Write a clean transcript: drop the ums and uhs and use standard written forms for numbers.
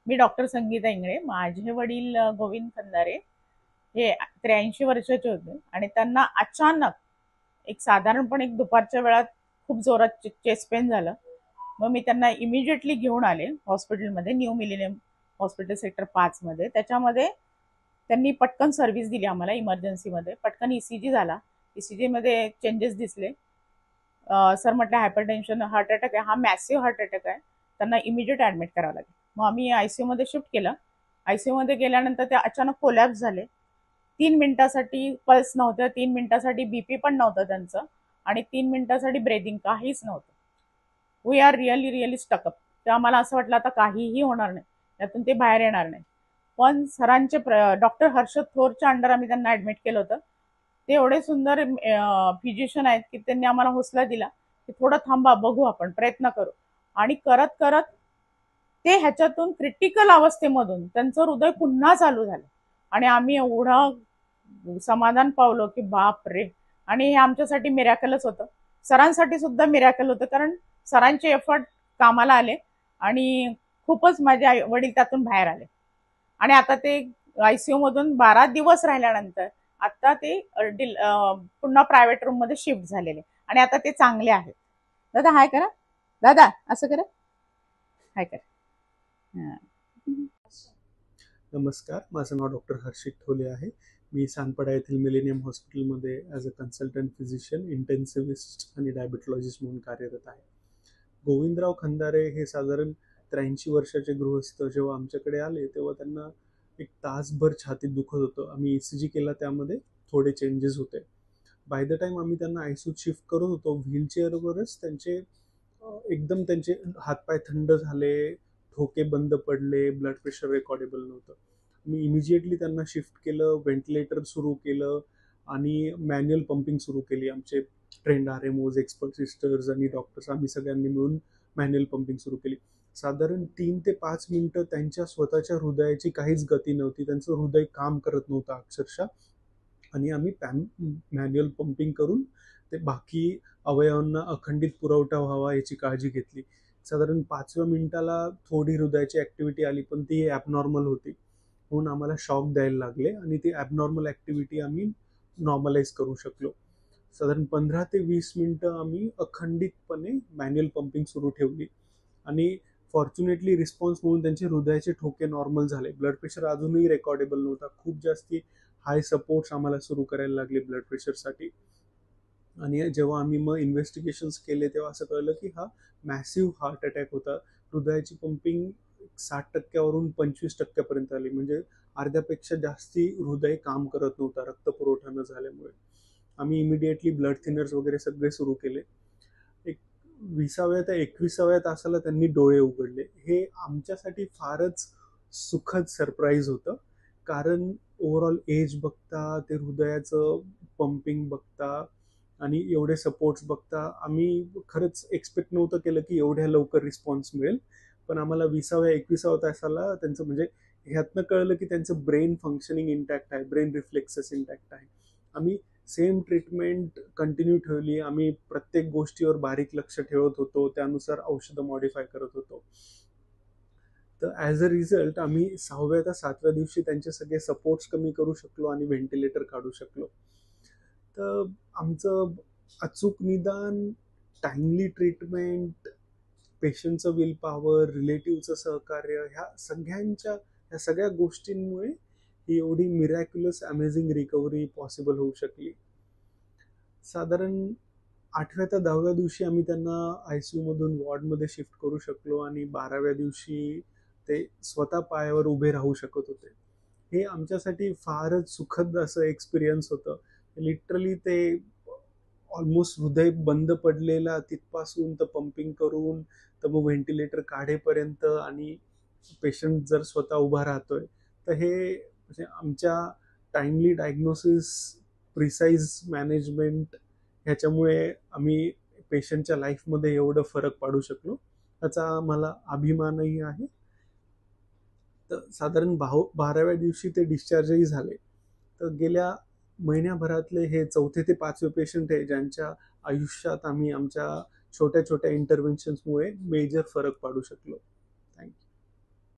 मी doctor Sangeeta Ingale. माझे वडील गोविंद खंदारे हे 83 वर्षाचे होते आणि त्यांना अचानक एक साधारणपणे एक दुपारच्या वेळात खूप जोरात चेस्ट पेन झालं. मग मी त्यांना इमिजिएटली घेऊन आले हॉस्पिटलमध्ये, न्यू मिलेनियम हॉस्पिटल सेक्टर 5 मध्ये. त्याच्यामध्ये त्यांनी पटकन सर्व्हिस दिली आम्हाला इमर्जन्सीमध्ये. पटकन ईसीजी झाला. ईसीजी मध्ये चेंजेस दिसले. सर म्हटलं हायपरटेन्शन, हार्ट अटॅक आहे, हा मॅसिव्ह हार्ट अटॅक आहे, त्यांना इमिजिएट ऍडमिट करावं लागेल. मग आम्ही आयसीयू मध्ये शिफ्ट केलं. आयसीयू मध्ये गेल्यानंतर ते अचानक कोलॅप्स झाले. 3 मिनिटासाठी पल्स नव्हतं, 3 मिनिटासाठी बीपी पण नव्हतं त्यांचं, आणि 3 मिनिटासाठी ब्रेदिंग काहीच नव्हतं. We are really really stuck up. तर आम्हाला असं वाटलं आता काहीही होणार नाही, त्यातून ते बाहेर येणार नाही. पण सरांचे डॉक्टर हर्षद थोरच्या अंडर आम्ही त्यांना ऍडमिट केलं होतं. ते एवढे सुंदर फिजिशियन आहेत की त्यांनी आम्हाला हौसला दिला की थोडं थांबा, बघू, आपण प्रयत्न करू. आणि करत करत ते ह्याच्यातून क्रिटिकल अवस्थेमधून त्यांचं हृदय पुन्हा चालू झालं. आणि आम्ही एवढं समाधान पावलो की बाप रे. आणि हे आमच्यासाठी मिरॅकलच होतं, सरांसाठी सुद्धा मिरॅकल होतं, कारण सरांचे एफर्ट कामाला आले आणि खूपच माझे वडील त्यातून बाहेर आले. आणि आता ते आयसीयू मधून 12 दिवस राहिल्यानंतर आता ते पुन्हा प्रायव्हेट रूम मध्ये शिफ्ट झालेले आणि आता ते चांगले आहेत. दादा हाय करा, दादा असं करा, हाय करा. हा. नमस्कार, माझं नाव डॉक्टर हर्षित ठोले आहे. मी सानपाडा येथील मिलेनियम हॉस्पिटलमध्ये as a consultant physician, intensivist आणि डायबेटॉलॉजिस्ट म्हणून कार्यरत आहे. गोविंदराव खंदारे हे साधारण 83 वर्षाचे गृहस्थ जेव्हा आमच्याकडे आले तेव्हा त्यांना एक तासभर छातीत दुखत होतं. आम्ही ECG केला, त्यामध्ये थोडे चेंजेस होते. बाय द टाइम आम्ही त्यांना आयसीयूत शिफ्ट करत होतो, व्हीलचेअरवरच त्यांचे एकदम त्यांचे हातपाय थंड झाले, ठोके बंद पडले, ब्लड प्रेशर रेकॉर्डेबल नव्हतं. मी इमिजिएटली त्यांना शिफ्ट केलं, व्हेंटिलेटर सुरू केलं आणि मॅन्युअल पंपिंग सुरू केली. आमचे ट्रेंड RMOs, एक्सपर्ट सिस्टर्स आणि डॉक्टर्स आम्ही सगळ्यांनी मिळून मॅन्युअल पंपिंग सुरू केली. साधारण 3 ते 5 मिनिटं त्यांच्या स्वतःच्या हृदयाची काहीच गती नव्हती, त्यांचं हृदय काम करत नव्हतं अक्षरशः. आणि आम्ही मॅन्युअल पंपिंग करून ते बाकी अवयवांना अखंडित पुरवठा व्हावा याची काळजी घेतली. साधारण 5व्या मिनिटाला थोडी हृदयाची ऍक्टिव्हिटी आली, पण ती ॲबनॉर्मल होती, म्हणून आम्हाला शॉक द्यायला लागले आणि ती ॲबनॉर्मल ऍक्टिव्हिटी आम्ही नॉर्मलाइज करू शकलो. साधारण 15 ते 20 मिनिटं आम्ही अखंडितपणे मॅन्युअल पंपिंग सुरू ठेवली आणि फॉर्च्युनेटली रिस्पॉन्स म्हणून त्यांचे हृदयाचे ठोके नॉर्मल झाले. ब्लड प्रेशर अजूनही रेकॉर्डेबल नव्हता. खूप जास्ती हाय सपोर्ट्स आम्हाला सुरू करायला लागले ब्लड प्रेशरसाठी. आणि जेव्हा आम्ही मग इन्व्हेस्टिगेशन्स केले तेव्हा असं कळलं की हा मॅसिव्ह हार्ट अटॅक होता. हृदयाची पंपिंग 60% 25% आली, म्हणजे अर्ध्यापेक्षा जास्ती हृदय काम करत नव्हता रक्तपुरवठा न झाल्यामुळे. आम्ही इमिडिएटली ब्लड थिनर्स वगैरे सगळे सुरू केले. एक 20व्या ते 21व्या तासाला त्यांनी डोळे उघडले. हे आमच्यासाठी फारच सुखद सरप्राईज होतं, कारण ओव्हरऑल एज बघता, ते हृदयाचं पंपिंग बघता आणि एवढे सपोर्ट्स बघता आम्ही खरंच एक्सपेक्ट नव्हतं केलं की एवढ्या लवकर रिस्पॉन्स मिळेल. पण आम्हाला 20व्या-21व्या तासाला त्यांचं म्हणजे ह्यातनं कळलं की त्यांचं ब्रेन फंक्शनिंग इंटॅक्ट आहे, ब्रेन रिफ्लेक्सेस इंटॅक्ट आहे. आम्ही सेम ट्रीटमेंट कंटिन्यू ठेवली. आम्ही प्रत्येक गोष्टीवर बारीक लक्ष ठेवत होतो, त्यानुसार औषधं मॉडिफाय करत होतो. तर ॲज अ रिझल्ट आम्ही 6व्या ते 7व्या दिवशी त्यांचे सगळे सपोर्ट्स कमी करू शकलो आणि व्हेंटिलेटर काढू शकलो. तर आमचं अचूक निदान, टाइमली ट्रीटमेंट, पेशंटचं विल पॉवर, रिलेटिव्हचं सहकार्य, ह्या सगळ्या गोष्टींमुळे ही एवढी मिरॅक्युलस अमेझिंग रिकव्हरी पॉसिबल होऊ शकली. साधारण 8व्या ते 10व्या दिवशी आम्ही त्यांना आयसीयू मधून वॉर्डमध्ये शिफ्ट करू शकलो आणि 12व्या दिवशी ते स्वतः पायावर उभे राहू शकत होते. हे आमच्यासाठी फारच सुखद असं एक्सपिरियन्स होतं. लिटरली ते ऑलमोस्ट हृदय बंद पडलेला तिथपासून तर पंपिंग करून तर मग व्हेंटिलेटर काढेपर्यंत आणि पेशंट जर स्वतः उभा राहतोय, तर हे म्हणजे आमच्या टाइमली डायग्नोसिस, प्रिसाईज मॅनेजमेंट ह्याच्यामुळे आम्ही पेशंटच्या लाईफमध्ये एवढं फरक पाडू शकलो, त्याचा मला अभिमानही आहे. तर साधारण 12व्या दिवशी ते डिस्चार्जही झाले. तर गेल्या महिन्याभरातले हे 4थे ते 5वे पेशंट आहे ज्यांच्या आयुष्यात आम्ही आमच्या छोट्या छोट्या इंटरव्हेन्शन्समुळे मेजर फरक पाडू शकलो.